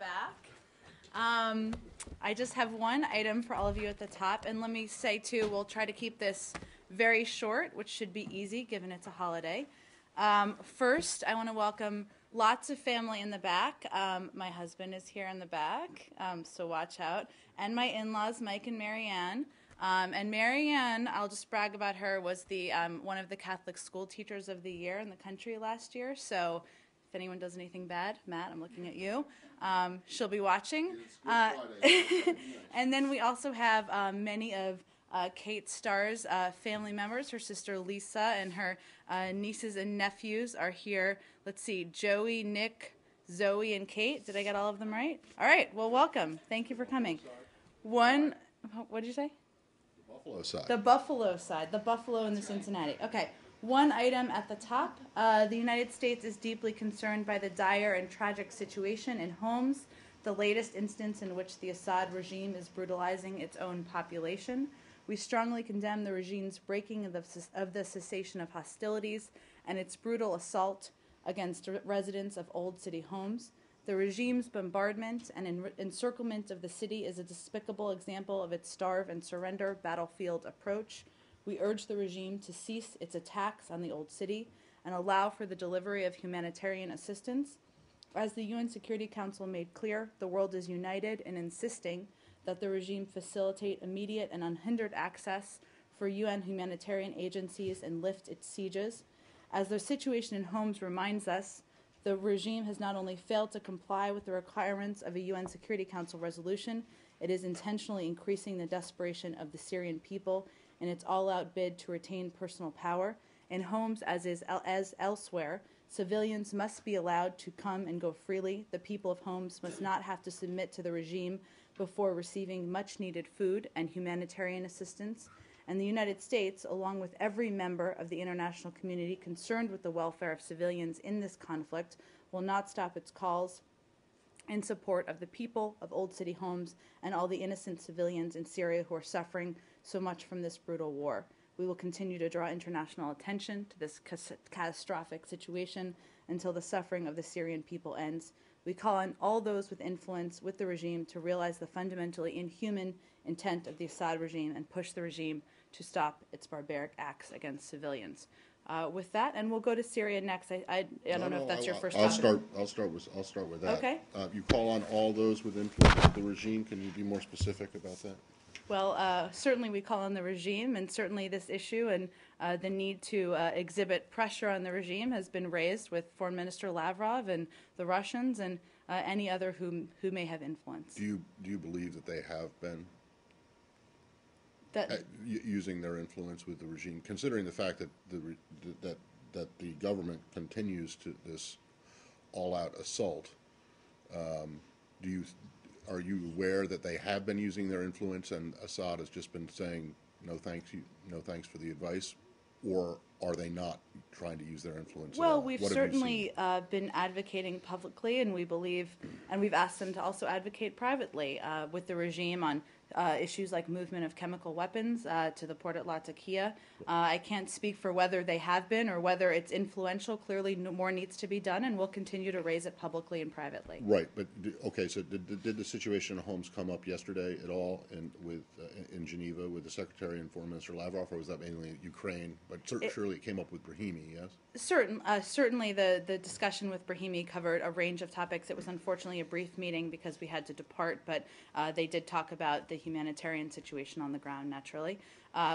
back. I just have one item for all of you at the top, and let me say too, we'll try to keep this very short, which should be easy given it's a holiday. First, I want to welcome lots of family in the back. My husband is here in the back, so watch out. And my in-laws, Mike and Marianne. And Marianne, I'll just brag about her, was the one of the Catholic School Teachers of the Year in the country last year. So if anyone does anything bad, Matt, I'm looking at you. She'll be watching. And then we also have many of Kate Starr's family members. Her sister Lisa and her nieces and nephews are here. Let's see, Joey, Nick, Zoe, and Kate. Did I get all of them right? All right, well, welcome. Thank you for coming. What did you say? The Buffalo side. The Buffalo side, the Buffalo and the Cincinnati. Okay, one item at the top. The United States is deeply concerned by the dire and tragic situation in Homs, the latest instance in which the Assad regime is brutalizing its own population. We strongly condemn the regime's breaking of the cessation of hostilities and its brutal assault against residents of Old City Homs. The regime's bombardment and encirclement of the city is a despicable example of its starve and surrender battlefield approach. We urge the regime to cease its attacks on the Old City and allow for the delivery of humanitarian assistance. As the UN Security Council made clear, the world is united in insisting that the regime facilitate immediate and unhindered access for UN humanitarian agencies and lift its sieges. As the situation in Homs reminds us, the regime has not only failed to comply with the requirements of a UN Security Council resolution, it is intentionally increasing the desperation of the Syrian people in its all-out bid to retain personal power. In Homs, as elsewhere, civilians must be allowed to come and go freely. The people of Homs must not have to submit to the regime before receiving much-needed food and humanitarian assistance. And the United States, along with every member of the international community concerned with the welfare of civilians in this conflict, will not stop its calls in support of the people of Old City Homs and all the innocent civilians in Syria who are suffering so much from this brutal war. We will continue to draw international attention to this catastrophic situation until the suffering of the Syrian people ends. We call on all those with influence with the regime to realize the fundamentally inhuman intent of the Assad regime and push the regime to stop its barbaric acts against civilians. With that, and we'll go to Syria next. I don't know if that's your first topic. I'll start with that. Okay. You call on all those with influence with the regime. Can you be more specific about that? Well, certainly we call on the regime, and certainly this issue and the need to exhibit pressure on the regime has been raised with Foreign Minister Lavrov and the Russians and any other who may have influence. Do you believe that they have been using their influence with the regime, considering the fact that the government continues to this all-out assault? Are you aware that they have been using their influence and Assad has just been saying no thanks for the advice, or are they not trying to use their influence? Well, we've certainly been advocating publicly, and we believe, and we've asked them to also advocate privately with the regime on issues like movement of chemical weapons to the port at Latakia. I can't speak for whether they have been or whether it's influential. Clearly, more needs to be done, and we'll continue to raise it publicly and privately. Right, but okay. So, did the situation in Homs come up yesterday at all in Geneva with the Secretary and Foreign Minister Lavrov, or was that mainly Ukraine? But surely it came up with Brahimi, yes. Certainly, the discussion with Brahimi covered a range of topics. It was unfortunately a brief meeting because we had to depart, but they did talk about the humanitarian situation on the ground, naturally.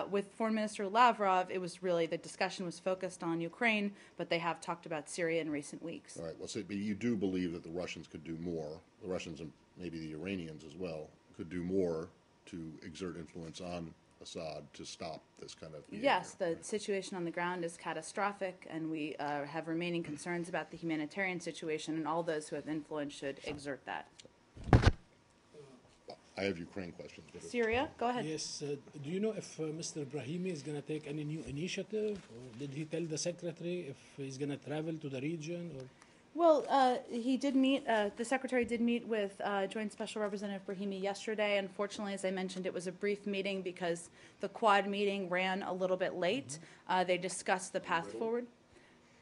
With Foreign Minister Lavrov, it was really, the discussion was focused on Ukraine, but they have talked about Syria in recent weeks. All right, well, but you do believe that the Russians could do more, the Russians and maybe the Iranians as well, could do more to exert influence on Assad to stop this kind of behavior. Yes, the situation on the ground is catastrophic, and we have remaining concerns about the humanitarian situation, and all those who have influence should exert that. I have Ukraine questions. Syria, go ahead. Yes. Do you know if Mr. Brahimi is going to take any new initiative, or did he tell the secretary if he's going to travel to the region? Or? Well, he did meet, the Secretary did meet with Joint Special Representative Brahimi yesterday. Unfortunately, as I mentioned, it was a brief meeting because the Quad meeting ran a little bit late. They discussed the path forward.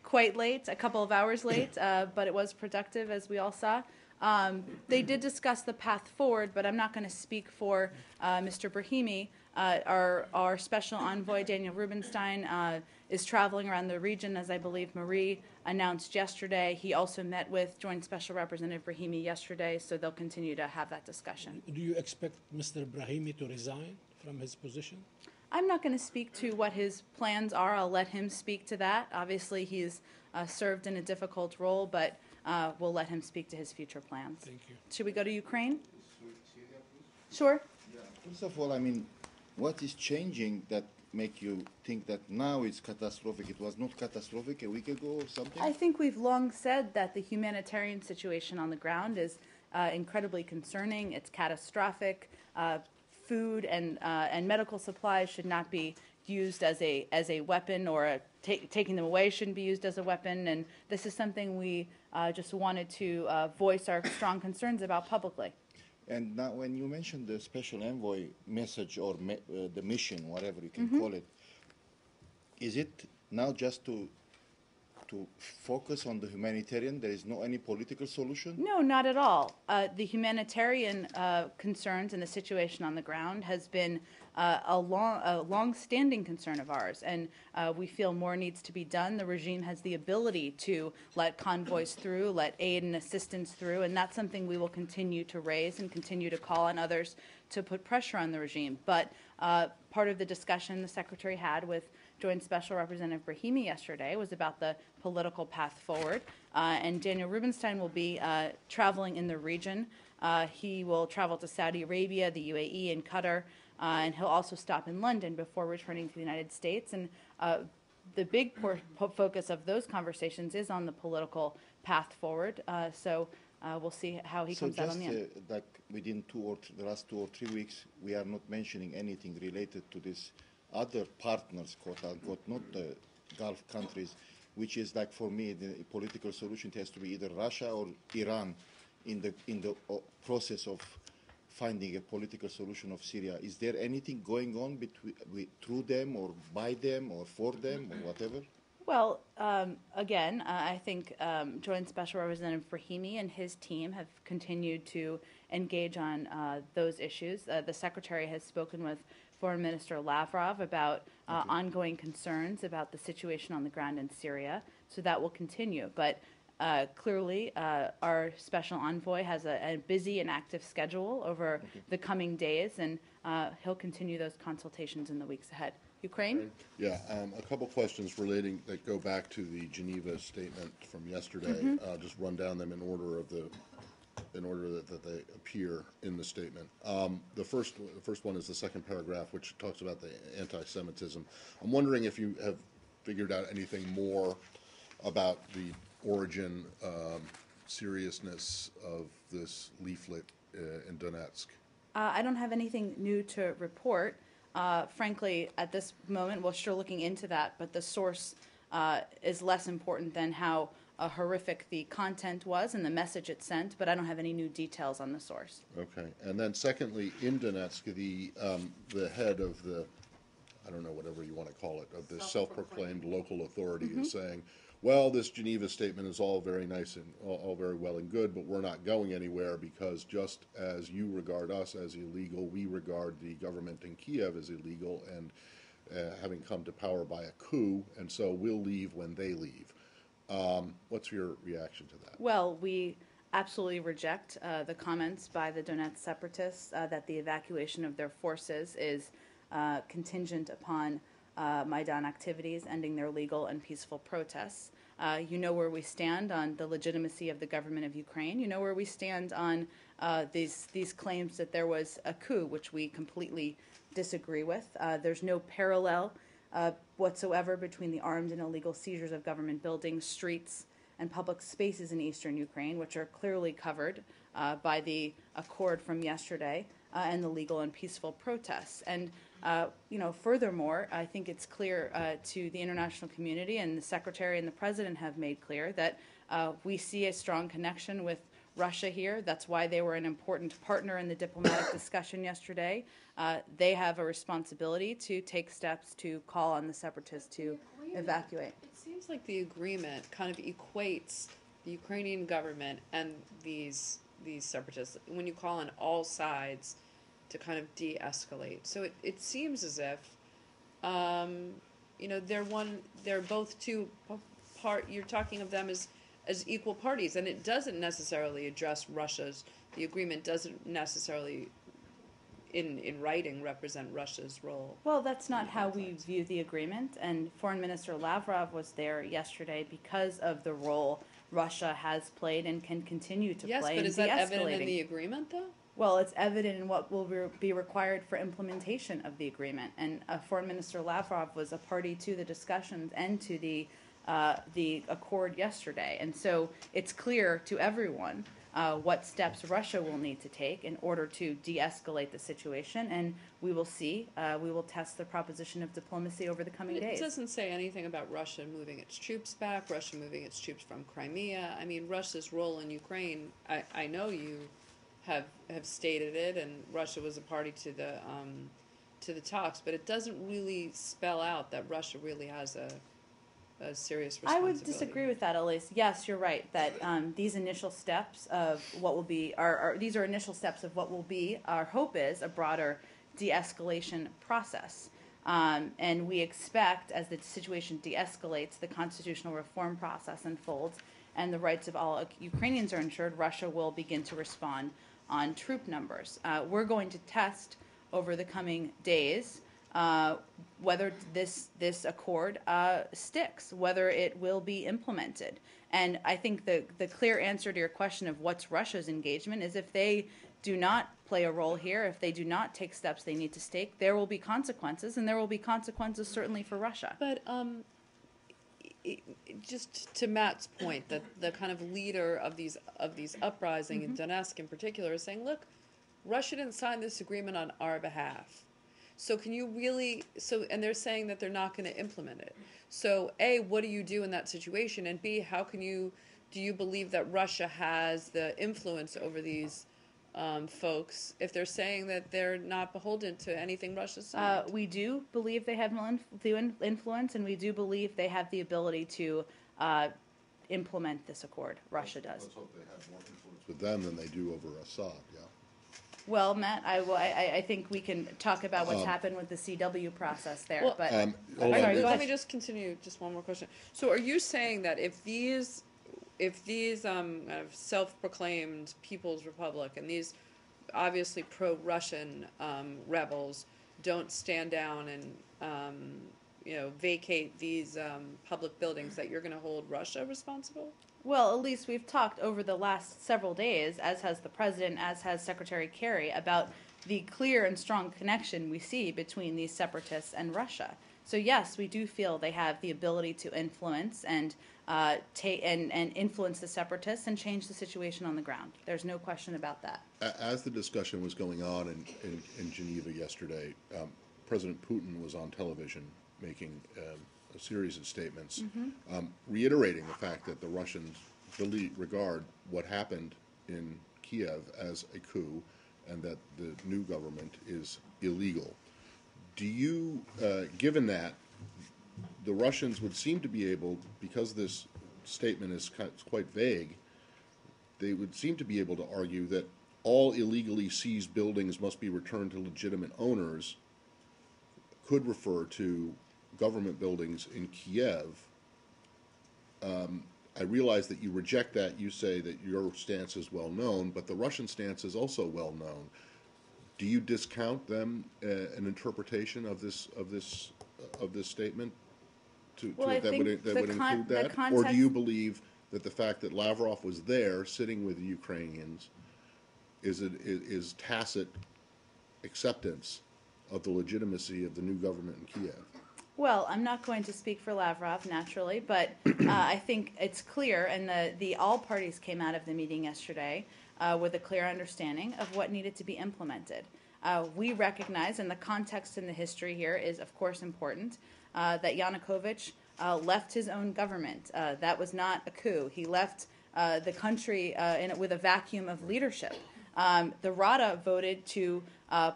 Quite late, a couple of hours late, but it was productive, as we all saw. They did discuss the path forward, but I'm not going to speak for Mr. Brahimi. Our special envoy, Daniel Rubenstein, is traveling around the region, as I believe Marie announced yesterday. He also met with Joint Special Representative Brahimi yesterday, so they'll continue to have that discussion. Do you expect Mr. Brahimi to resign from his position? I'm not going to speak to what his plans are. I'll let him speak to that. Obviously, he's served in a difficult role, but we'll let him speak to his future plans. Thank you. Should we go to Ukraine? Sure. First of all, I mean, what is changing that make you think that now it's catastrophic? It was not catastrophic a week ago or something? I think we've long said that the humanitarian situation on the ground is incredibly concerning. It's catastrophic. Food and medical supplies should not be used as a weapon, or taking them away shouldn't be used as a weapon. And this is something we just wanted to voice our strong concerns about publicly. And now when you mentioned the special envoy message or the mission, whatever you can call it, is it now just to focus on the humanitarian? There is no any political solution? No, not at all. The humanitarian concerns and the situation on the ground has been a long-standing concern of ours, and we feel more needs to be done. The regime has the ability to let convoys through, let aid and assistance through, and that's something we will continue to raise and continue to call on others to put pressure on the regime. But part of the discussion the Secretary had with Joint Special Representative Brahimi yesterday was about the political path forward, and Daniel Rubenstein will be traveling in the region. He will travel to Saudi Arabia, the UAE, and Qatar, and he'll also stop in London before returning to the United States. And the big focus of those conversations is on the political path forward. So we'll see how he comes out on the end. So just like within the last 2 or 3 weeks, we are not mentioning anything related to this other partners, quote unquote, not the Gulf countries, which is like, for me, the political solution has to be either Russia or Iran in the process of finding a political solution of Syria. Is there anything going on through them or by them or for them or whatever? Well, again, I think Joint Special Representative Brahimi and his team have continued to engage on those issues. The Secretary has spoken with Foreign Minister Lavrov about ongoing concerns about the situation on the ground in Syria, so that will continue. But clearly, our special envoy has a busy and active schedule over the coming days, and he'll continue those consultations in the weeks ahead. Ukraine? Yeah, a couple questions that go back to the Geneva statement from yesterday. Just run down them in order that they appear in the statement. The first one is the second paragraph, which talks about the anti-Semitism. I'm wondering if you have figured out anything more about the origin, seriousness of this leaflet in Donetsk. I don't have anything new to report. Frankly, at this moment, we're still looking into that, but the source is less important than how horrific the content was and the message it sent, but I don't have any new details on the source. Okay. And then secondly, in Donetsk, the head of the, I don't know, whatever you want to call it, of the self-proclaimed local authority is saying, well, this Geneva statement is all very nice and all very well and good, but we're not going anywhere because just as you regard us as illegal, we regard the government in Kiev as illegal and having come to power by a coup, and so we'll leave when they leave. What's your reaction to that? Well, we absolutely reject the comments by the Donetsk separatists that the evacuation of their forces is contingent upon Maidan activities ending their legal and peaceful protests. You know where we stand on the legitimacy of the government of Ukraine. You know where we stand on these claims that there was a coup, which we completely disagree with. There's no parallel whatsoever between the armed and illegal seizures of government buildings, streets, and public spaces in eastern Ukraine, which are clearly covered by the accord from yesterday, and the legal and peaceful protests. And furthermore, I think it's clear to the international community, and the Secretary and the President have made clear that we see a strong connection with Russia here. That's why they were an important partner in the diplomatic discussion yesterday. They have a responsibility to take steps to call on the separatists to evacuate. It seems like the agreement kind of equates the Ukrainian government and these these separatists, when you call on all sides to kind of de-escalate. So it seems as if, they're both you're talking of them as equal parties, and it doesn't necessarily address the agreement doesn't necessarily in writing represent Russia's role. Well, that's not how we view the agreement, and Foreign Minister Lavrov was there yesterday because of the role Russia has played and can continue to Yes, play but in is that evident in de-escalating. the agreement, though? Well, it's evident in what will be required for implementation of the agreement, and Foreign Minister Lavrov was a party to the discussions and to the accord yesterday, and so it's clear to everyone what steps Russia will need to take in order to de-escalate the situation, and we will see. We will test the proposition of diplomacy over the coming days. It doesn't say anything about Russia moving its troops back, Russia moving its troops from Crimea. I mean, Russia's role in Ukraine, I know you have stated it, and Russia was a party to the talks, but it doesn't really spell out that Russia really has a serious I responsibility. would disagree with that, Elise. Yes, you're right that these initial steps of what will be, these are initial steps of what will be, our hope is, a broader de-escalation process. And we expect, as the situation de-escalates, the constitutional reform process unfolds, and the rights of all Ukrainians are ensured, Russia will begin to respond on troop numbers. We're going to test over the coming days whether this accord sticks, whether it will be implemented. And I think the clear answer to your question of what's Russia's engagement is if they do not play a role here, if they do not take steps they need to take, there will be consequences, and there will be consequences certainly for Russia. But just to Matt's point, that the kind of leader of these uprising in Donetsk in particular is saying, look, Russia didn't sign this agreement on our behalf. So can you really, and they're saying that they're not going to implement it. So A, what do you do in that situation? And B, do you believe that Russia has the influence over these folks if they're saying that they're not beholden to anything Russia signed? We do believe they have influence, and we do believe they have the ability to implement this accord. Russia does. Let's hope they have more influence with them than they do over Assad, yeah. Well, Matt, I think we can talk about what's happened with the CW process there. Well, but hold on. sorry, go Let ahead. me just continue. Just one more question. So, are you saying that if these kind of self-proclaimed People's Republic and these obviously pro-Russian rebels don't stand down and vacate these public buildings, that you're going to hold Russia responsible? Well, at least we've talked over the last several days, as has the President, as has Secretary Kerry, about the clear and strong connection we see between these separatists and Russia. So yes, we do feel they have the ability to influence and influence the separatists and change the situation on the ground. There's no question about that. As the discussion was going on in Geneva yesterday, President Putin was on television making a series of statements, reiterating the fact that the Russians regard what happened in Kiev as a coup and that the new government is illegal. Do you, given that, the Russians would seem to be able, because this statement is quite vague, they would seem to be able to argue that all illegally seized buildings must be returned to legitimate owners, could refer to government buildings in Kiev. I realize that you reject that. You say that your stance is well known, but the Russian stance is also well known. Do you discount them an interpretation of this statement that would include that, or do you believe that the fact that Lavrov was there, sitting with the Ukrainians, is tacit acceptance of the legitimacy of the new government in Kiev? Well, I'm not going to speak for Lavrov, naturally, but I think it's clear, and the all parties came out of the meeting yesterday with a clear understanding of what needed to be implemented. We recognize, and the context and the history here is, of course, important, that Yanukovych left his own government. That was not a coup. He left the country with a vacuum of leadership. The Rada voted to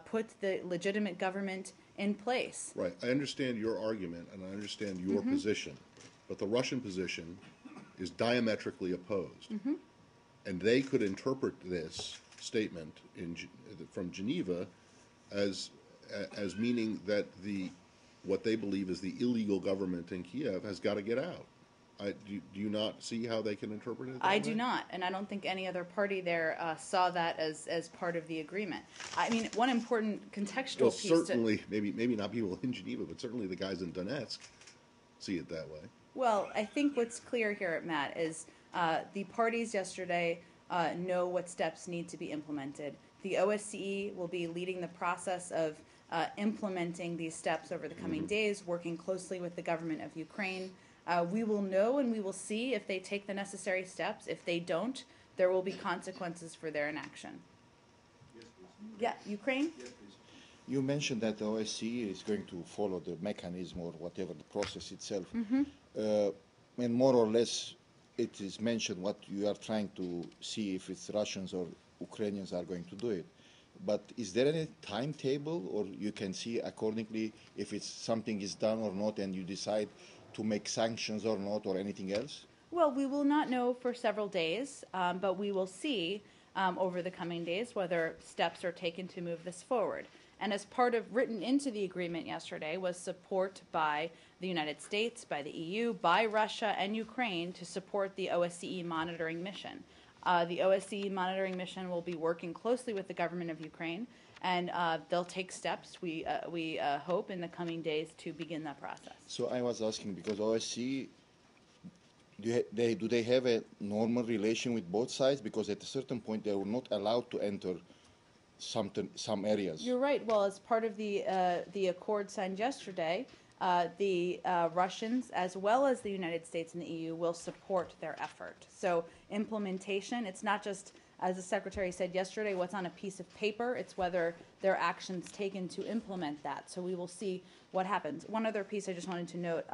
put the legitimate government in place. Right. I understand your argument, and I understand your position, but the Russian position is diametrically opposed. And they could interpret this statement from Geneva as meaning that what they believe is the illegal government in Kiev has got to get out. Do you not see how they can interpret it that I way? do not, and I don't think any other party there saw that as part of the agreement. I mean, one important contextual Well, piece. certainly, maybe not people in Geneva, but certainly the guys in Donetsk see it that way. Well, I think what's clear here, Matt, is the parties yesterday know what steps need to be implemented. The OSCE will be leading the process of implementing these steps over the coming days, working closely with the government of Ukraine. We will know and we will see if they take the necessary steps. If they don't, there will be consequences for their inaction. Yeah, Ukraine? You mentioned that the OSCE is going to follow the mechanism or whatever the process itself. And more or less, it is mentioned what you are trying to see if it's Russians or Ukrainians are going to do it. But is there any timetable, or you can see accordingly if it's something is done or not, and you decide to make sanctions or not, or anything else? Well, we will not know for several days, but we will see over the coming days whether steps are taken to move this forward. And as part of written into the agreement yesterday was support by the United States, by the EU, by Russia and Ukraine to support the OSCE monitoring mission. The OSCE monitoring mission will be working closely with the government of Ukraine, and they'll take steps, we hope, in the coming days to begin that process. So I was asking because OSCE, do they have a normal relation with both sides? Because at a certain point they were not allowed to enter some areas. You're right. Well, as part of the accord signed yesterday, the Russians, as well as the United States and the EU, will support their effort. So implementation, it's not just, as the Secretary said yesterday, what's on a piece of paper. It's whether there are actions taken to implement that. So we will see what happens. One other piece I just wanted to note,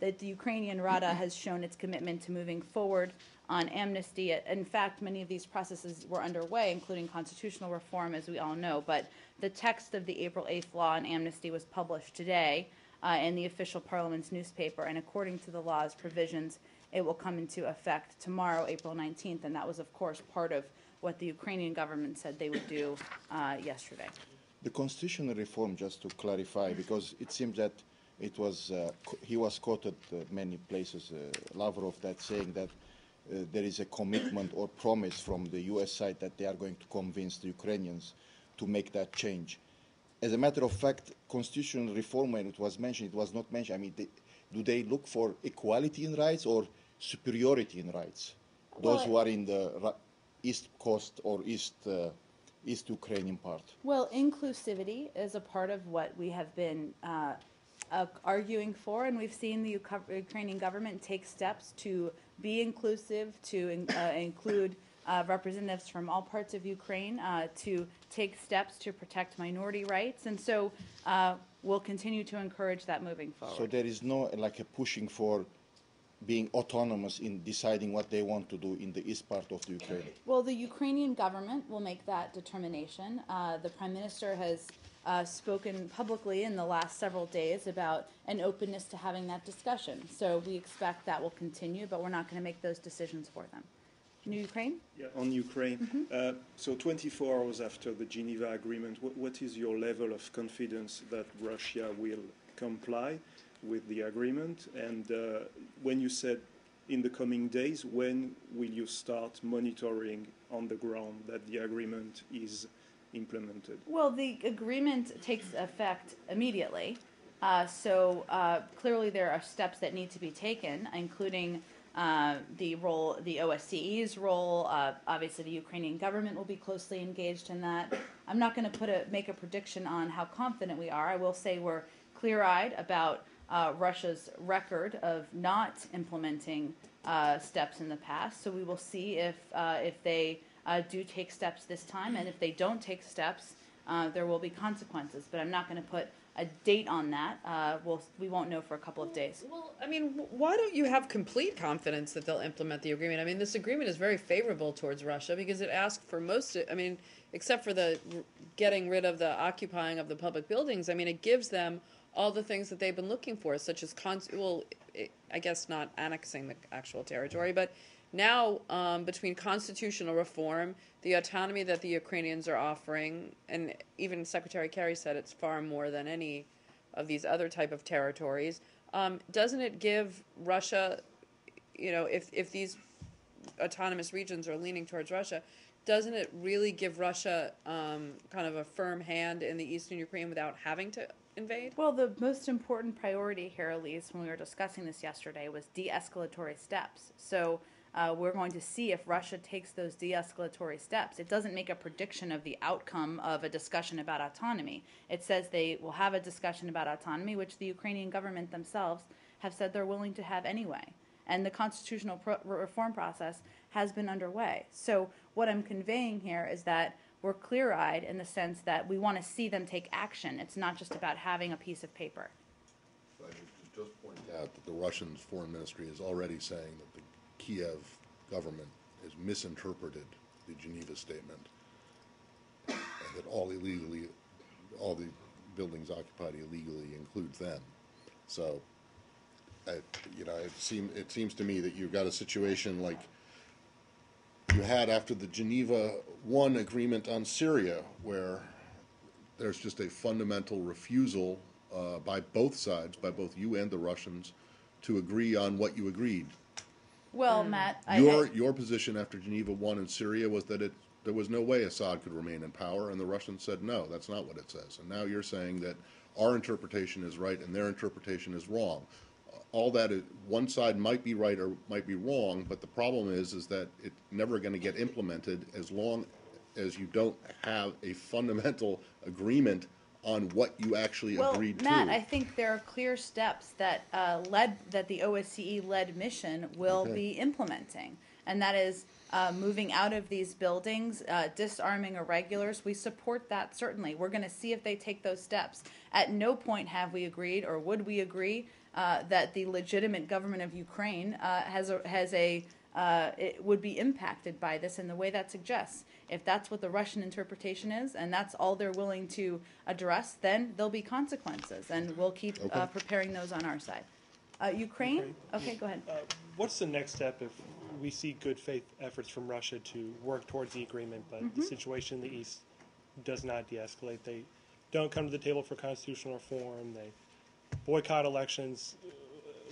that the Ukrainian Rada has shown its commitment to moving forward on amnesty. In fact, many of these processes were underway, including constitutional reform, as we all know. But the text of the April 8th law on amnesty was published today in the official parliament's newspaper. And according to the law's provisions, it will come into effect tomorrow, April 19th. And that was, of course, part of what the Ukrainian government said they would do yesterday. The constitutional reform, just to clarify, because it seems that it was he was quoted many places, Lavrov, that saying that there is a commitment or promise from the U.S. side that they are going to convince the Ukrainians to make that change. As a matter of fact, constitutional reform, when it was mentioned, it was not mentioned. I mean, do they look for equality in rights or superiority in rights? Those who are in the East Coast or East Ukrainian part. Well, inclusivity is a part of what we have been arguing for, and we've seen the Ukrainian government take steps to be inclusive, to include representatives from all parts of Ukraine, to take steps to protect minority rights, and so we'll continue to encourage that moving forward. So there is no like a pushing for being autonomous in deciding what they want to do in the east part of the Ukraine? Well, the Ukrainian government will make that determination. The Prime Minister has spoken publicly in the last several days about an openness to having that discussion. So we expect that will continue, but we're not going to make those decisions for them. New Ukraine? Yeah, on Ukraine. So 24 hours after the Geneva Agreement, what is your level of confidence that Russia will comply with the agreement? And when you said in the coming days, when will you start monitoring on the ground that the agreement is implemented? Well, the agreement takes effect immediately. So clearly there are steps that need to be taken, including the OSCE's role. Obviously, the Ukrainian government will be closely engaged in that. I'm not going to make a prediction on how confident we are. I will say we're clear-eyed about Russia's record of not implementing steps in the past. So we will see if they do take steps this time, and if they don't take steps, there will be consequences. But I'm not going to put a date on that. We won't know for a couple of days. Well, I mean, why don't you have complete confidence that they'll implement the agreement? I mean, this agreement is very favorable towards Russia because it asks for except for the getting rid of the occupying of the public buildings, I mean, it gives them all the things that they've been looking for, such as, I guess not annexing the actual territory, but Now, between constitutional reform, the autonomy that the Ukrainians are offering, and even Secretary Kerry said it's far more than any of these other type of territories, doesn't it give Russia, if these autonomous regions are leaning towards Russia, doesn't it really give Russia kind of a firm hand in the eastern Ukraine without having to invade? Well, the most important priority here, Elise, when we were discussing this yesterday, was de-escalatory steps. So we're going to see if Russia takes those de-escalatory steps. It doesn't make a prediction of the outcome of a discussion about autonomy. It says they will have a discussion about autonomy, which the Ukrainian government themselves have said they're willing to have anyway. And the constitutional reform process has been underway. So what I'm conveying here is that we're clear-eyed in the sense that we want to see them take action. It's not just about having a piece of paper. I would just point out that the Russian foreign ministry is already saying that the Kiev government has misinterpreted the Geneva statement, and that all the buildings occupied illegally includes them. So, it seems to me that you've got a situation like you had after the Geneva I agreement on Syria, where there's just a fundamental refusal by both sides, by both you and the Russians, to agree on what you agreed. Well, Matt, Your position after Geneva I in Syria was that there was no way Assad could remain in power, and the Russians said, no, that's not what it says. And now you're saying that our interpretation is right and their interpretation is wrong. All that is, one side might be right or might be wrong, but the problem is that it's never going to get implemented as long as you don't have a fundamental agreement on what you actually agreed Matt, to. I think there are clear steps that the OSCE-led mission will be implementing, and that is moving out of these buildings, disarming irregulars. We support that, certainly. We're going to see if they take those steps. At no point have we agreed, or would we agree, that the legitimate government of Ukraine it would be impacted by this in the way that suggests. If that's what the Russian interpretation is, and that's all they're willing to address, then there'll be consequences, and we'll keep preparing those on our side. Ukraine? Okay, go ahead. What's the next step if we see good faith efforts from Russia to work towards the agreement, but the situation in the East does not de-escalate? They don't come to the table for constitutional reform. They boycott elections.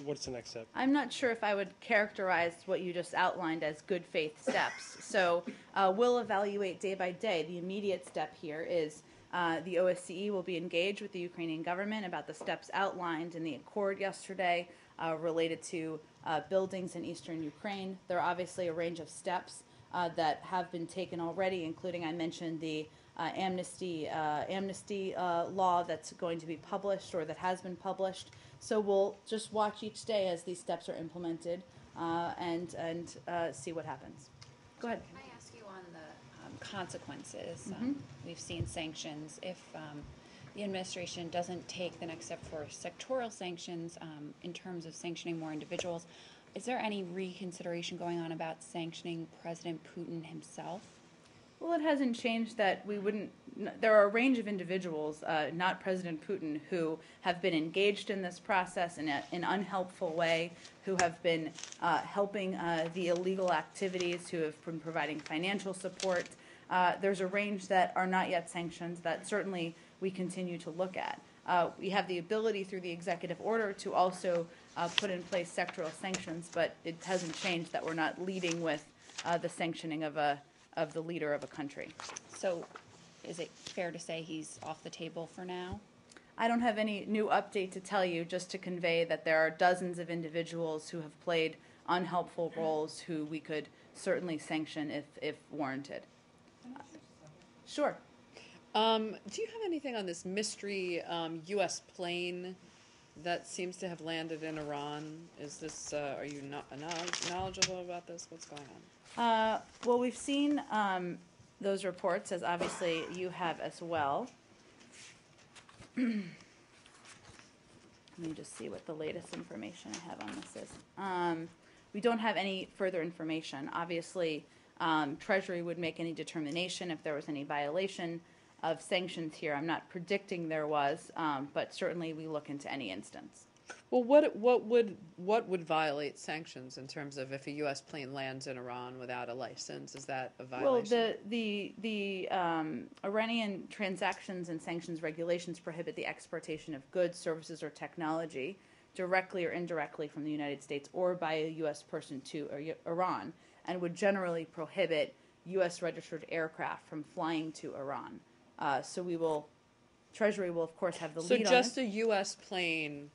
What's the next step? I'm not sure if I would characterize what you just outlined as good faith steps. So we'll evaluate day by day. The immediate step here is the OSCE will be engaged with the Ukrainian government about the steps outlined in the accord yesterday related to buildings in eastern Ukraine. There are obviously a range of steps that have been taken already, including, I mentioned, the amnesty law that's going to be published or that has been published. So we'll just watch each day as these steps are implemented and see what happens. Go ahead. Can I ask you on the consequences? We've seen sanctions. If the administration doesn't take the next step for sectoral sanctions in terms of sanctioning more individuals, is there any reconsideration going on about sanctioning President Putin himself? Well, it hasn't changed that we wouldn't. There are a range of individuals, not President Putin, who have been engaged in this process in an unhelpful way, who have been helping the illegal activities, who have been providing financial support. There's a range that are not yet sanctioned that certainly we continue to look at. We have the ability through the executive order to also put in place sectoral sanctions, but it hasn't changed that we're not leading with the sanctioning of the leader of a country. So is it fair to say he's off the table for now? I don't have any new update to tell you, just to convey that there are dozens of individuals who have played unhelpful roles who we could certainly sanction if warranted. Sure. Do you have anything on this mystery U.S. plane that seems to have landed in Iran? Is this, are you not knowledgeable about this? What's going on? Well, we've seen those reports, as obviously you have as well. Let me just see what the latest information I have on this is. We don't have any further information. Obviously, Treasury would make any determination if there was any violation of sanctions here. I'm not predicting there was, but certainly we look into any instance. Well, what would violate sanctions in terms of if a U.S. plane lands in Iran without a license? Is that a violation? Well, the Iranian transactions and sanctions regulations prohibit the exportation of goods, services, or technology directly or indirectly from the United States or by a U.S. person to Iran, and would generally prohibit U.S. registered aircraft from flying to Iran. Treasury will, of course, have the So lead on just it. a U.S. plane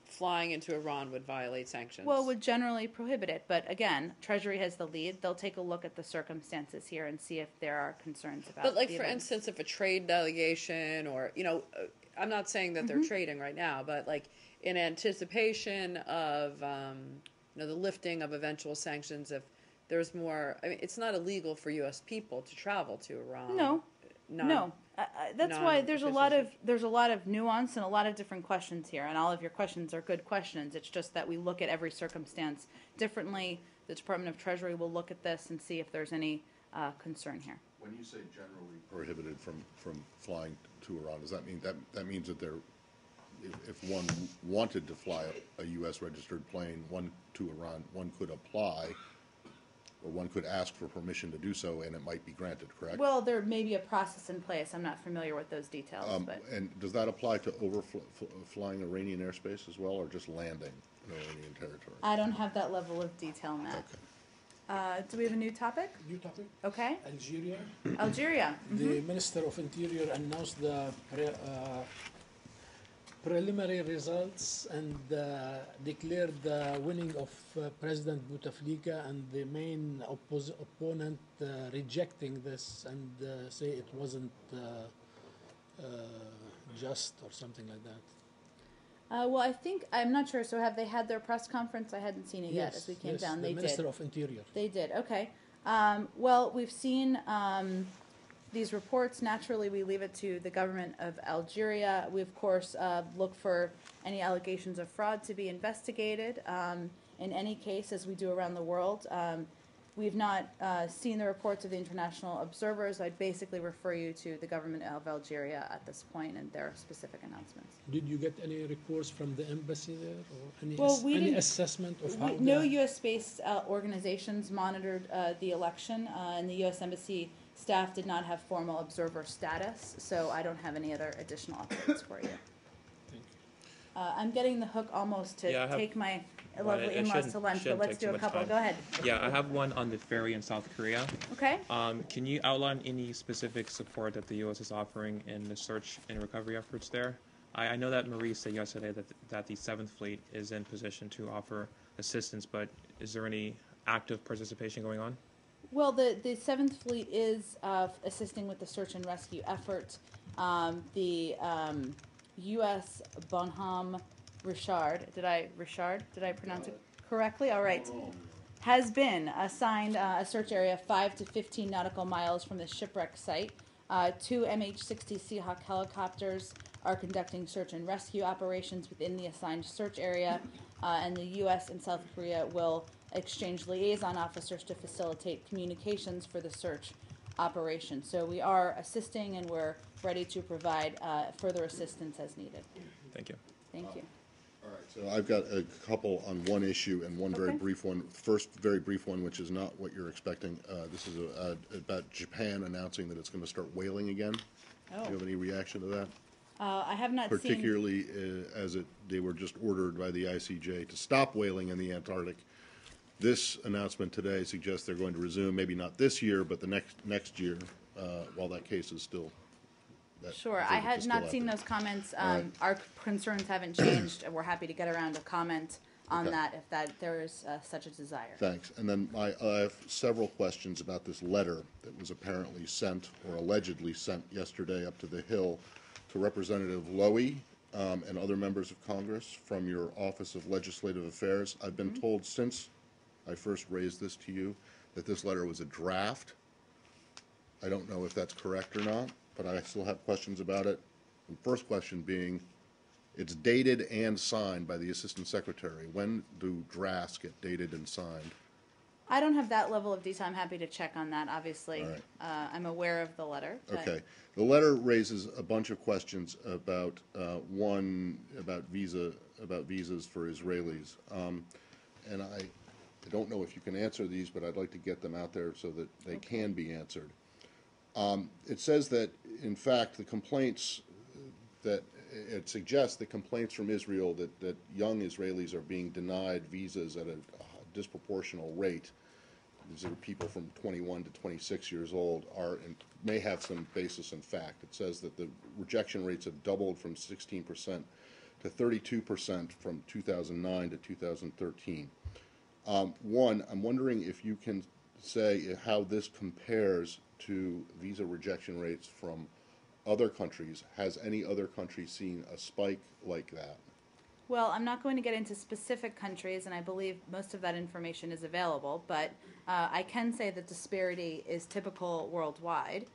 flying into Iran would violate sanctions? Well, would generally prohibit it, but again, Treasury has the lead. They'll take a look at the circumstances here and see if there are concerns about. But like, the for events. instance, if a trade delegation or, I'm not saying that they're trading right now, but like in anticipation of, the lifting of eventual sanctions, if there's more, I mean, it's not illegal for U.S. people to travel to Iran. No. That's why there's a lot of nuance and a lot of different questions here, and all of your questions are good questions. It's just that we look at every circumstance differently. The Department of Treasury will look at this and see if there's any concern here. When you say generally prohibited from flying to Iran, does that mean that means that if one wanted to fly a U.S. registered plane to Iran, one could apply, or one could ask for permission to do so, and it might be granted, correct? Well, there may be a process in place. I'm not familiar with those details. But And does that apply to flying Iranian airspace as well, or just landing in Iranian territory? I don't have that level of detail, Matt. Okay. Do we have a new topic? New topic. Okay. Algeria. Algeria. The Minister of Interior announced the preliminary results and declared the winning of President Bouteflika, and the main opponent rejecting this and say it wasn't just or something like that. Well, I'm not sure. So have they had their press conference? I hadn't seen it yet as we came down. The They Minister did. of Interior. They did. Okay. Well, we've seen these reports. Naturally, we leave it to the government of Algeria. We, of course, look for any allegations of fraud to be investigated. In any case, as we do around the world, we've not seen the reports of the international observers. I'd basically refer you to the government of Algeria at this point and their specific announcements. Did you get any reports from the embassy there, or any, Well, assessment of how no U.S.-based organizations monitored the election, and the U.S. Embassy staff did not have formal observer status, so I don't have any other additional updates for you. Thank you. I'm getting the hook almost to take my lovely in-laws to lunch, but let's do a couple. Go ahead. Yeah, I have one on the ferry in South Korea. Okay. Can you outline any specific support that the U.S. is offering in the search and recovery efforts there? I know that Marie said yesterday that the 7th Fleet is in position to offer assistance, but is there any active participation going on? Well, the 7th Fleet is assisting with the search and rescue effort. The U.S. Bonhomme Richard, did I pronounce it correctly? All right. Has been assigned a search area 5 to 15 nautical miles from the shipwreck site. 2 MH-60 Seahawk helicopters are conducting search and rescue operations within the assigned search area, and the U.S. and South Korea will exchange liaison officers to facilitate communications for the search operation. So we are assisting, and we're ready to provide further assistance as needed. Thank you. Thank you. All right, so I've got a couple on one issue and one very Okay. brief one. First, very brief one, which is not what you're expecting. This is about Japan announcing that it's going to start whaling again. Oh. Do you have any reaction to that? I have not seen. Particularly as they were just ordered by the ICJ to stop whaling in the Antarctic. This announcement today suggests they're going to resume, maybe not this year, but the next year, while that case is still. Sure, I had not seen those comments. Our concerns haven't changed, and we're happy to get around a comment on Okay. that if there is such a desire. Thanks. And then I have several questions about this letter that was apparently sent or allegedly sent yesterday up to the Hill to Representative Lowy and other members of Congress from your Office of Legislative Affairs. I've been told since I first raised this to you that this letter was a draft. I don't know if that's correct or not, but I still have questions about it. The first question being, it's dated and signed by the Assistant Secretary. When do drafts get dated and signed? I don't have that level of detail. I'm happy to check on that, obviously. All right. I'm aware of the letter. but- Okay. The letter raises a bunch of questions about, one, about visa about visas for Israelis. And I don't know if you can answer these, but I'd like to get them out there so that they can be answered. It says that, in fact, the complaints that it suggests the complaints from Israel that young Israelis are being denied visas at a disproportional rate. These are people from 21 to 26 years old, may have some basis in fact. It says that the rejection rates have doubled from 16% to 32% from 2009 to 2013. One, I'm wondering if you can say how this compares to visa rejection rates from other countries. Has any other country seen a spike like that? Well, I'm not going to get into specific countries, and I believe most of that information is available, but I can say that disparity is typical worldwide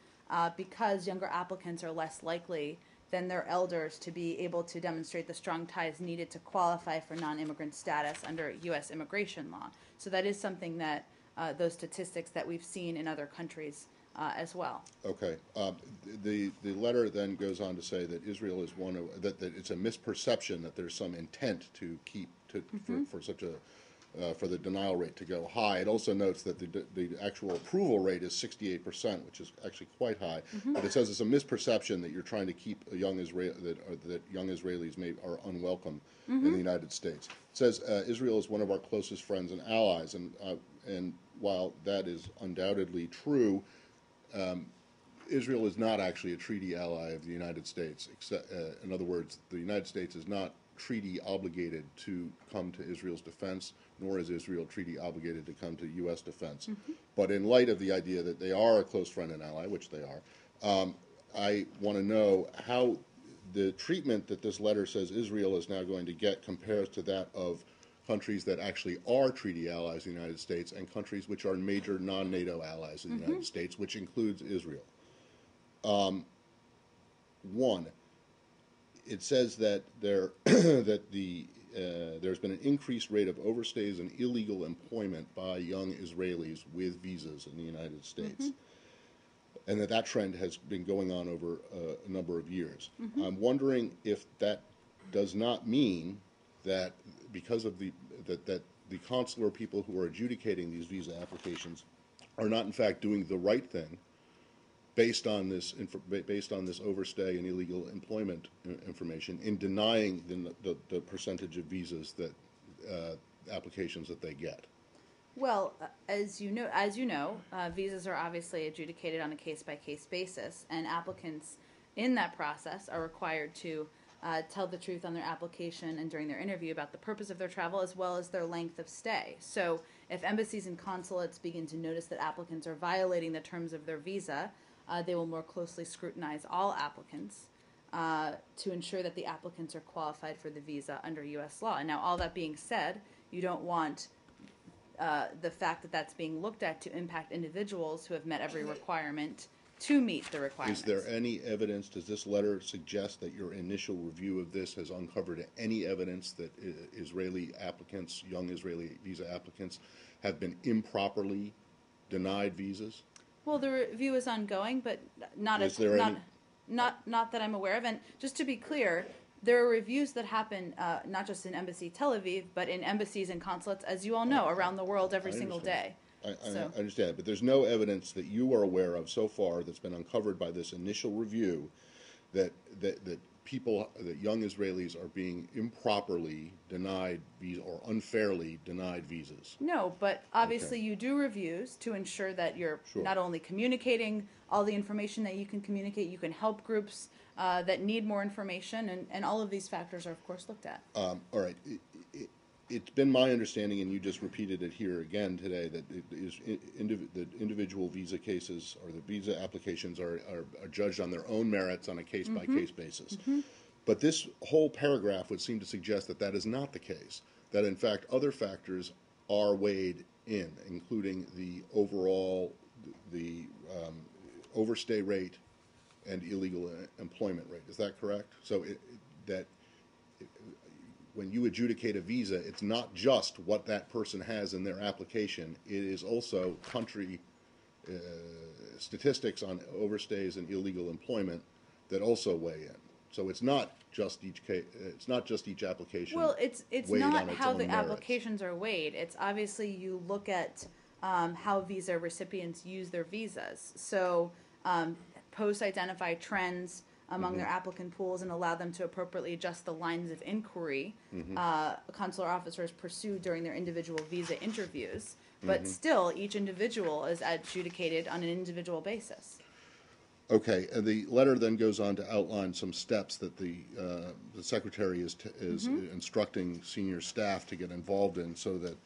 because younger applicants are less likely than their elders to be able to demonstrate the strong ties needed to qualify for non-immigrant status under U.S. immigration law. So that is something that those statistics that we've seen in other countries as well. Okay. The letter then goes on to say that Israel is one of that it's a misperception that there's some intent to keep for such a for the denial rate to go high. It also notes that the actual approval rate is 68%, which is actually quite high. But it says it's a misperception that you're trying to keep a young that young Israelis are unwelcome in the United States. It says Israel is one of our closest friends and allies, and while that is undoubtedly true, Israel is not actually a treaty ally of the United States. In other words, the United States is not treaty obligated to come to Israel's defense, nor is Israel treaty obligated to come to U.S. defense. But in light of the idea that they are a close friend and ally, which they are, I want to know how the treatment that this letter says Israel is now going to get compares to that of countries that actually are treaty allies of the United States and countries which are major non-NATO allies of the United States, which includes Israel. One, it says that there's been an increased rate of overstays and illegal employment by young Israelis with visas in the United States, and that trend has been going on over a number of years. I'm wondering if that does not mean that because of the consular people who are adjudicating these visa applications are not in fact doing the right thing based on this overstay and illegal employment information in denying the percentage of visas that applications that they get. Well, as you know, visas are obviously adjudicated on a case-by-case basis, and applicants in that process are required to tell the truth on their application and during their interview about the purpose of their travel as well as their length of stay. So if embassies and consulates begin to notice that applicants are violating the terms of their visa, they will more closely scrutinize all applicants to ensure that the applicants are qualified for the visa under U.S. law. And now, all that being said, you don't want the fact that that's being looked at to impact individuals who have met every requirement to meet the requirements. Is there any evidence, does this letter suggest that your initial review of this has uncovered any evidence that Israeli applicants, young Israeli visa applicants, have been improperly denied visas? Well, the review is ongoing, but not that I'm aware of. And just to be clear, there are reviews that happen not just in Embassy Tel Aviv, but in embassies and consulates, as you all know, around the world every single day. I understand, but there's no evidence that you are aware of so far that's been uncovered by this initial review that young Israelis are being improperly denied or unfairly denied visas. No, but obviously you do reviews to ensure that you're not only communicating all the information that you can communicate, you can help groups that need more information, and all of these factors are, of course, looked at. All right. It's been my understanding, and you just repeated it here again today, that the individual visa cases or the visa applications are judged on their own merits on a case-by-case basis. But this whole paragraph would seem to suggest that that is not the case, that in fact other factors are weighed in, including the overall, the overstay rate and illegal employment rate. Is that correct? So when you adjudicate a visa, it's not just what that person has in their application. It is also country statistics on overstays and illegal employment that also weigh in. So it's not just each case, it's not just each application. Well, it's weighed not on its how own the merits. applications are weighed. It's obviously you look at how visa recipients use their visas. So posts identify trends among their applicant pools and allow them to appropriately adjust the lines of inquiry consular officers pursue during their individual visa interviews. But still, each individual is adjudicated on an individual basis. Okay, and the letter then goes on to outline some steps that the secretary is instructing senior staff to get involved in, so that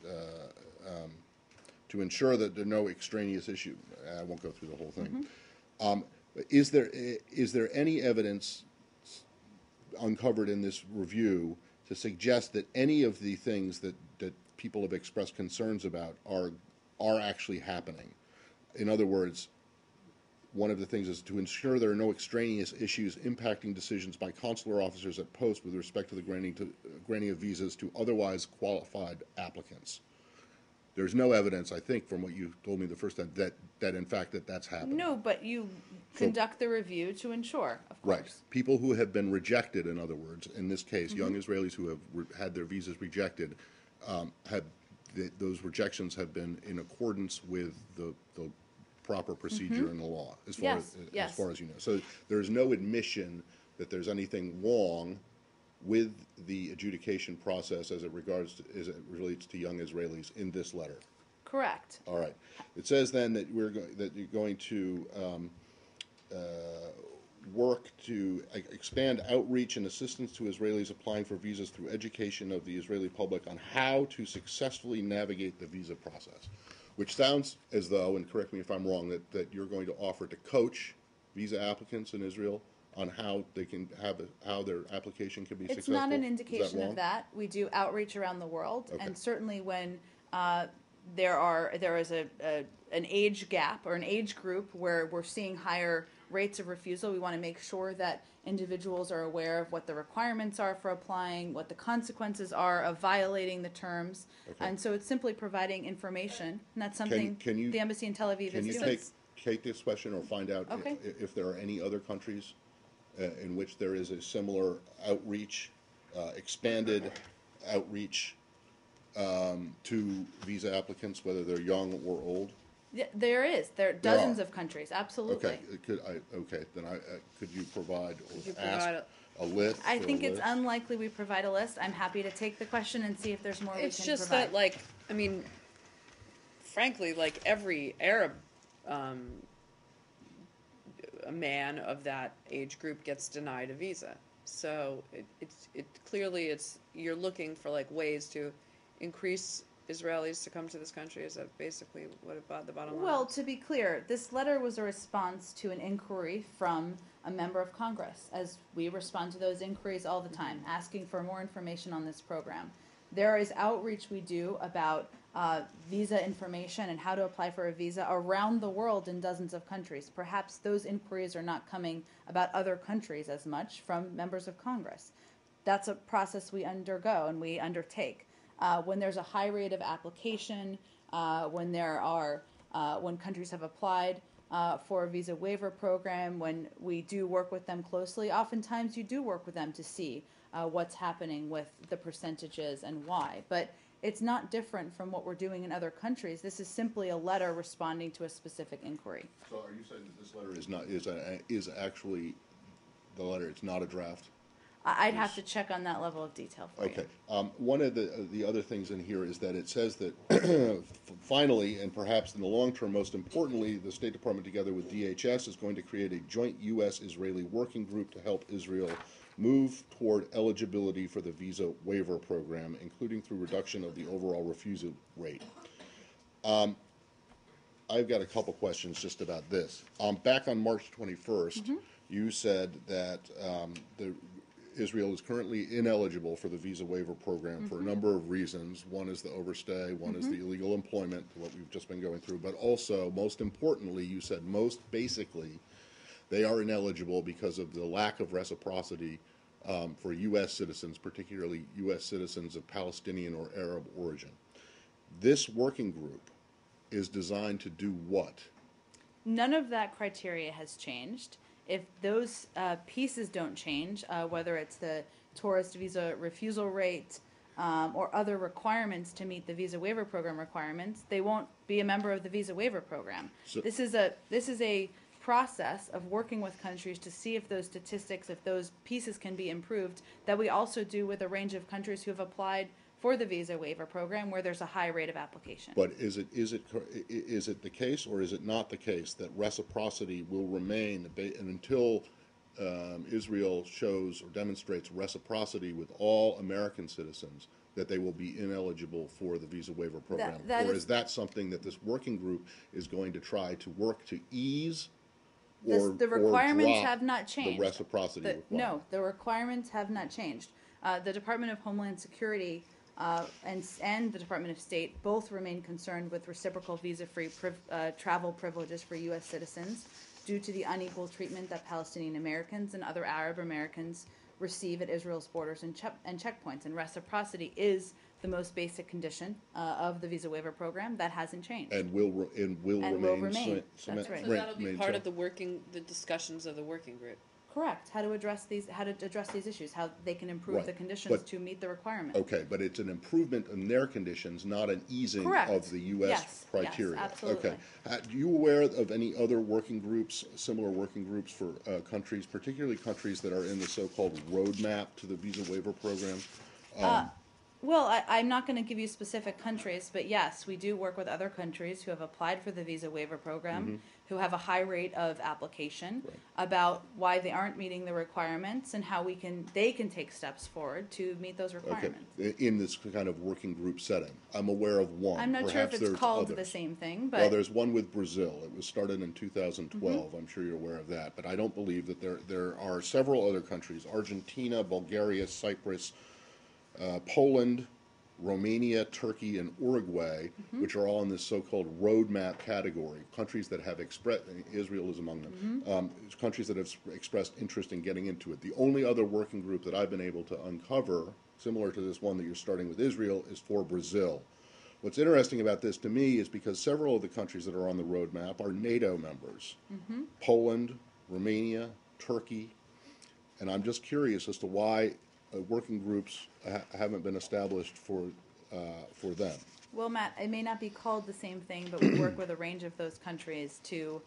to ensure that there are no extraneous issue. I won't go through the whole thing. Is there any evidence uncovered in this review to suggest that any of the things that people have expressed concerns about are actually happening? In other words, one of the things is to ensure there are no extraneous issues impacting decisions by consular officers at post with respect to the granting of visas to otherwise qualified applicants. There's no evidence, I think, from what you told me the first time, that in fact that's happening. No, but you conduct the review to ensure, of course. Right. People who have been rejected, in other words, in this case, young Israelis who have had their visas rejected, those rejections have been in accordance with the proper procedure in the law, as far as you know. So there's no admission that there's anything wrong with the adjudication process as it relates to young Israelis in this letter. Correct. All right. It says then that you're going to work to expand outreach and assistance to Israelis applying for visas through education of the Israeli public on how to successfully navigate the visa process, which sounds as though, and correct me if I'm wrong, that you're going to offer to coach visa applicants in Israel on how they can how their application can be successful. It's not an indication of that. We do outreach around the world, and certainly when there is an age gap or an age group where we're seeing higher rates of refusal, we want to make sure that individuals are aware of what the requirements are for applying, what the consequences are of violating the terms, and so it's simply providing information, and that's something the embassy in Tel Aviv is doing. Can you take this question or find out if there are any other countries in which there is a similar outreach, expanded outreach to visa applicants, whether they're young or old? Yeah, there is. There are dozens of countries. Absolutely. Okay. Then could you provide or ask a list? I think it's unlikely we provide a list. I'm happy to take the question and see if there's more we can provide. It's just that, I mean, frankly, every Arab a man of that age group gets denied a visa. So you're looking for ways to increase Israelis to come to this country. Is that basically what the bottom line? Well, to be clear, this letter was a response to an inquiry from a member of Congress, as we respond to those inquiries all the time, asking for more information on this program. There is outreach we do about visa information and how to apply for a visa around the world in dozens of countries. Perhaps those inquiries are not coming about other countries as much from members of Congress. That's a process we undergo and we undertake. When there's a high rate of application, when countries have applied for a visa waiver program, when we do work with them closely, oftentimes you do work with them to see what's happening with the percentages and why. But it's not different from what we're doing in other countries. This is simply a letter responding to a specific inquiry. So are you saying that this letter is actually the letter? It's not a draft? I'd have to check on that level of detail for you. Okay. One of the other things in here is that it says that finally, and perhaps in the long term, most importantly, the State Department together with DHS is going to create a joint U.S.-Israeli working group to help Israel move toward eligibility for the visa waiver program, including through reduction of the overall refusal rate. I've got a couple questions just about this. Back on March 21st, you said that Israel is currently ineligible for the visa waiver program for a number of reasons. One is the overstay, one is the illegal employment, what we've just been going through, but also, most importantly, you said most basically, they are ineligible because of the lack of reciprocity for U.S. citizens, particularly U.S. citizens of Palestinian or Arab origin. This working group is designed to do what? None of that criteria has changed. if those pieces don't change, whether it's the tourist visa refusal rate or other requirements to meet the visa waiver program requirements, they won't be a member of the visa waiver program. So- This is a process of working with countries to see if those statistics, if those pieces can be improved, that we also do with a range of countries who have applied for the visa waiver program where there's a high rate of application. But is it the case, or is it not the case that reciprocity will remain until Israel shows or demonstrates reciprocity with all American citizens, that they will be ineligible for the visa waiver program? that or is- is that something that this working group is going to try to work to ease The requirements drop have not changed. the reciprocity requirement? No, the requirements have not changed. The Department of Homeland Security and the Department of State both remain concerned with reciprocal visa-free travel privileges for U.S. citizens due to the unequal treatment that Palestinian Americans and other Arab Americans receive at Israel's borders and checkpoints. And reciprocity is the most basic condition of the visa waiver program. That hasn't changed. And will remain. That's right. So that'll be remain part so. of the discussions of the working group. Correct. How to address these issues, how they can improve Right. the conditions But- to meet the requirement. Okay, but it's an improvement in their conditions, not an easing Correct. of the U.S. Yes, criteria. yes, absolutely. Okay. Are you aware of any other working groups, similar working groups for countries, particularly countries that are in the so-called roadmap to the visa waiver program? Well, I'm not going to give you specific countries, but yes, we do work with other countries who have applied for the visa waiver program, who have a high rate of application, about why they aren't meeting the requirements and how they can take steps forward to meet those Okay, requirements. in this kind of working group setting. I'm aware of one. I'm not sure if Perhaps it's there's called others. the same thing, but Well, there's one with Brazil. It was started in 2012. I'm sure you're aware of that. But I don't believe that there are several other countries, Argentina, Bulgaria, Cyprus, Poland, Romania, Turkey, and Uruguay, which are all in this so-called roadmap category, countries that have expressed, Israel is among them, countries that have expressed interest in getting into it. The only other working group that I've been able to uncover, similar to this one that you're starting with Israel, is for Brazil. What's interesting about this to me is because several of the countries that are on the roadmap are NATO members. Poland, Romania, Turkey, and I'm just curious as to why working groups haven't been established for them. well, Matt, it may not be called the same thing, but we work with a range of those countries to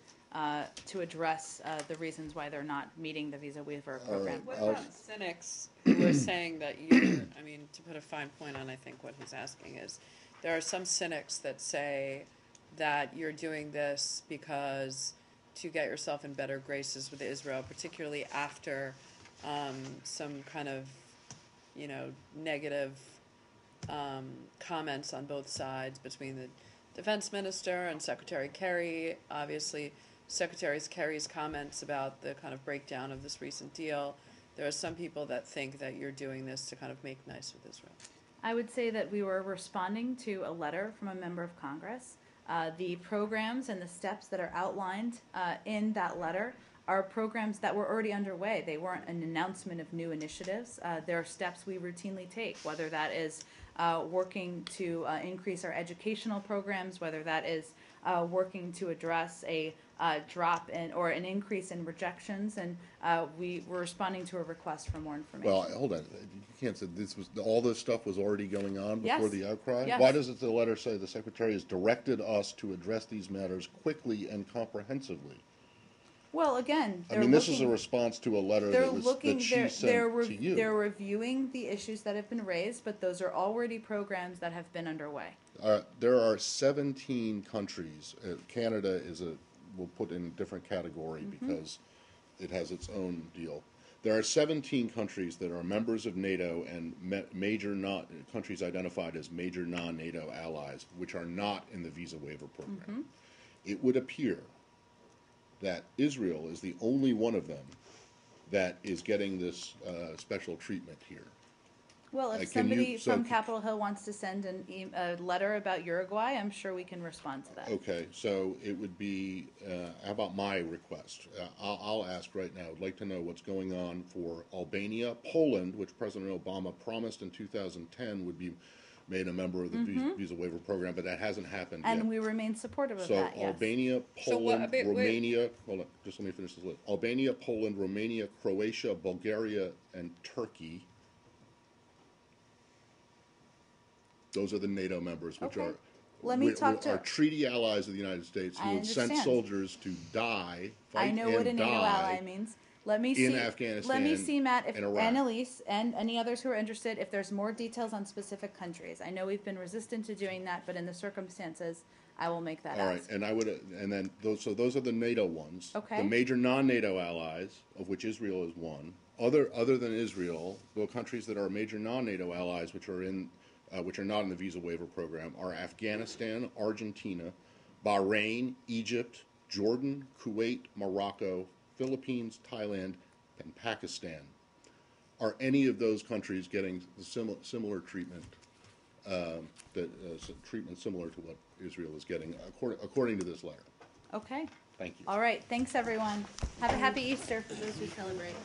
address the reasons why they're not meeting the visa waiver program. What about cynics who are saying that you're, I mean, to put a fine point on, I think what he's asking is, there are some cynics that say that you're doing this because to get yourself in better graces with Israel, particularly after some kind of, negative comments on both sides between the defense minister and Secretary Kerry. Obviously, Secretary Kerry's comments about the kind of breakdown of this recent deal. There are some people that think that you're doing this to kind of make nice with Israel. I would say that we were responding to a letter from a member of Congress. The programs and the steps that are outlined in that letter are programs that were already underway. They weren't an announcement of new initiatives. There are steps we routinely take, whether that is working to increase our educational programs, whether that is working to address a drop in or an increase in rejections, and we were responding to a request for more information. Well, hold on. You can't say all this stuff was already going on before Yes. the outcry? Yes. Why doesn't the letter say the Secretary has directed us to address these matters quickly and comprehensively? Well, again, I mean, this is a response to a letter They're that looking. she They're sent to you. they're reviewing the issues that have been raised, but those are already programs that have been underway. There are 17 countries. Canada we'll put in a different category because it has its own deal. There are 17 countries that are members of NATO and countries identified as major non-NATO allies, which are not in the visa waiver program. It would appear that Israel is the only one of them that is getting this special treatment here. Well, if Can you- somebody so from c- Capitol Hill wants to send a letter about Uruguay, I'm sure we can respond to that. Okay, so it would be, how about my request? I'll ask right now. I'd like to know what's going on for Albania, Poland, which President Obama promised in 2010 made a member of the visa waiver program, but that hasn't happened And yet. we remain supportive of So that, yes. Albania, So what- Poland, wait. Romania, hold on, just let me finish this list. Albania, Poland, Romania, Croatia, Bulgaria, and Turkey. Those are the NATO members, which Okay. are Let me talk to- are treaty allies of the United States who I have sent understand. soldiers to die, fight I know what a and NATO ally die. means. Let me in see. Afghanistan Let me see, Matt, if and Iraq. Annalise and any others who are interested, if there's more details on specific countries. I know we've been resistant to doing that, but in the circumstances, I will make that All right, ask. and I would, and then those. So those are the NATO ones. Okay. The major non-NATO allies, of which Israel is one. Other than Israel, the countries that are major non-NATO allies, which are not in the visa waiver program, are Afghanistan, Argentina, Bahrain, Egypt, Jordan, Kuwait, Morocco, Philippines, Thailand, and Pakistan. Are any of those countries getting similar treatment? Treatment similar to what Israel is getting, according to this letter. Okay. Thank you. All right. Thanks, everyone. Have a happy Easter for those who celebrate.